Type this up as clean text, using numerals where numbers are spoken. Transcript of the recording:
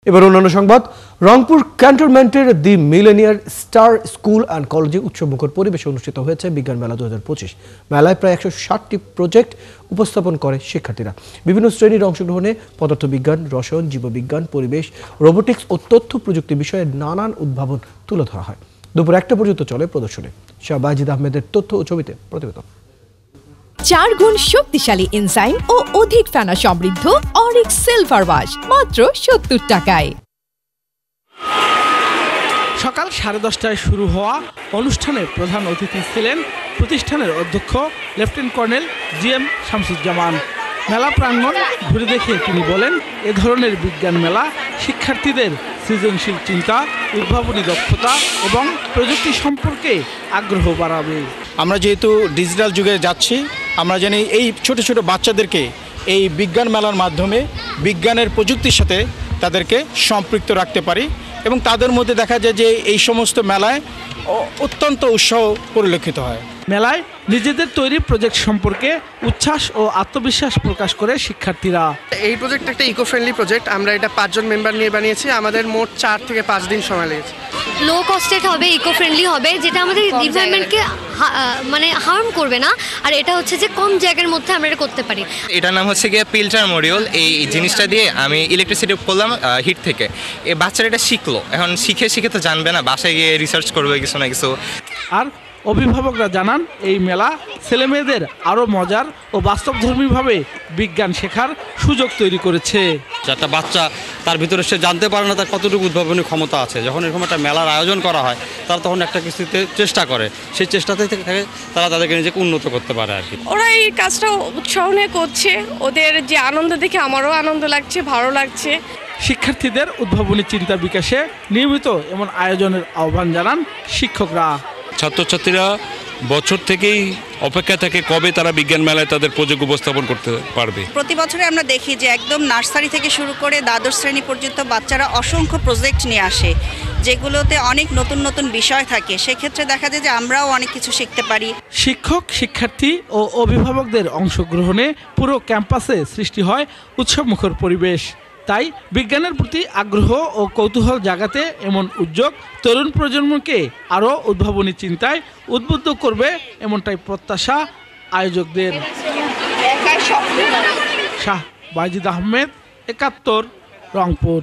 এবার অন্যান্য সংবাদ। রংপুর ক্যান্টনমেন্টের দি মিলেনিয়ার স্টার স্কুল অ্যান্ড কলেজে উৎসবমুখর পরিবেশে অনুষ্ঠিত হয়েছে বিজ্ঞান মেলা 2025। মেলায় প্রায় 160টি প্রজেক্ট উপস্থাপন করে শিক্ষার্থীরা। বিভিন্ন শ্রেণীর অংশগ্রহণে পদার্থবিজ্ঞান, রসায়ন, জীববিজ্ঞান, পরিবেশ, রোবোটিক্স ও তথ্য প্রযুক্তি বিষয়ে নানান উদ্ভাবন তুলে ধরা হয়। দুপুর 1টা পর্যন্ত চলে প্রদর্শনী। শাহ বাজিদ আহমেদের তথ্য ও ছবিতে প্রতিবেদন। 4 গুণ শক্তিশালী এনজাইম ও অধিক ফেনা সমৃদ্ধ অরিক সিলভার ওয়াশ মাত্র 70 টাকায়। সকাল 10:30টায় শুরু হওয়া অনুষ্ঠানে প্রধান অতিথি ছিলেন প্রতিষ্ঠানের অধ্যক্ষ লেফটেন্যান্ট কর্নেল জিএম শামসুজ্জামান। মেলা প্রাঙ্গণ ঘুরে দেখে তিনি বলেন, এ ধরনের বিজ্ঞান মেলা শিক্ষার্থীদের সৃজনশীল চিন্তা, উদ্ভাবনী দক্ষতা এবং প্রযুক্তি সম্পর্কে আগ্রহ বাড়াবে। আমরা যেহেতু ডিজিটাল যুগে যাচ্ছি, আমরা জানি এই ছোট ছোট বাচ্চাদেরকে এই বিজ্ঞান মেলার মাধ্যমে বিজ্ঞানের প্রযুক্তির সাথে তাদেরকে সম্পৃক্ত রাখতে পারি এবং তাদের মধ্যে দেখা যায় যে এই সমস্ত মেলায় অত্যন্ত উৎসাহ পরিলক্ষিত হয়। মেলায় নিজেদের তৈরি প্রজেক্ট সম্পর্কে উচ্ছ্বাস ও আত্মবিশ্বাস প্রকাশ করে শিক্ষার্থীরা। এই প্রজেক্ট একটা ইকো ফ্রেন্ডলি প্রজেক্ট। আমরা এটা 5 জন মেম্বার নিয়ে বানিয়েছি। আমাদের মোট 4 থেকে 5 দিন সময় লেগেছে। লো কস্টেড হবে, ইকো ফ্রেন্ডলি হবে, যেটা আমাদের এনভায়রনমেন্টকে মানে হার্ম করবে না। আর এটা হচ্ছে যে কম জায়গার মধ্যে আমরা এটা করতে পারি। এটার নাম হচ্ছে গিয়ে পিল্টার মডিউল। এই জিনিসটা দিয়ে আমি ইলেকট্রিসিটি করলাম হিট থেকে। এই বাচ্চারা এটা শিখলো, এখন শিখে তো জানবে না, বাসায় গিয়ে রিসার্চ করবে কিছু না কিছু। আর অভিভাবকরা জানান, এই মেলা ছেলেমেয়েদের আরও মজার ও বাস্তবধর্মীভাবে বিজ্ঞান শেখার সুযোগ তৈরি করেছে। একটা বাচ্চা তার ভিতরে সে জানতে পারে না তার কতটুকু উদ্ভাবনী ক্ষমতা আছে। যখন এরকম একটা মেলার আয়োজন করা হয়, তারা তখন একটা কিছুতে চেষ্টা করে, সেই চেষ্টাতে থেকে তারা তাদেরকে নিজেকে উন্নত করতে পারে আর কি। ওরা এই কাজটা উৎসাহ নিয়ে করছে, ওদের যে আনন্দ দেখে আমারও আনন্দ লাগছে, ভালো লাগছে। শিক্ষার্থীদের উদ্ভাবনী চিন্তা বিকাশে নিয়মিত এমন আয়োজনের আহ্বান জানান শিক্ষকরা। ছাত্রছাত্রীরা বছর থেকেই অপেক্ষা থাকে কবে তারা বিজ্ঞান মেলায় তাদের প্রজেক্ট উপস্থাপন করতে পারবে। প্রতি বছরে আমরা দেখি যে একদম নার্সারি থেকে শুরু করে দ্বাদশ শ্রেণী পর্যন্ত বাচ্চারা অসংখ্য প্রজেক্ট নিয়ে আসে, যেগুলোতে অনেক নতুন নতুন বিষয় থাকে। সেক্ষেত্রে দেখা যায় যে আমরাও অনেক কিছু শিখতে পারি। শিক্ষক, শিক্ষার্থী ও অভিভাবকদের অংশগ্রহণে পুরো ক্যাম্পাসে সৃষ্টি হয় উৎসবমুখর পরিবেশ। তাই বিজ্ঞানের প্রতি আগ্রহ ও কৌতূহল জাগাতে এমন উদ্যোগ তরুণ প্রজন্মকে আরও উদ্ভাবনী চিন্তায় উদ্বুদ্ধ করবে, এমনটাই প্রত্যাশা আয়োজকদের। শাহ বাজিদ আহমেদ, 71, রংপুর।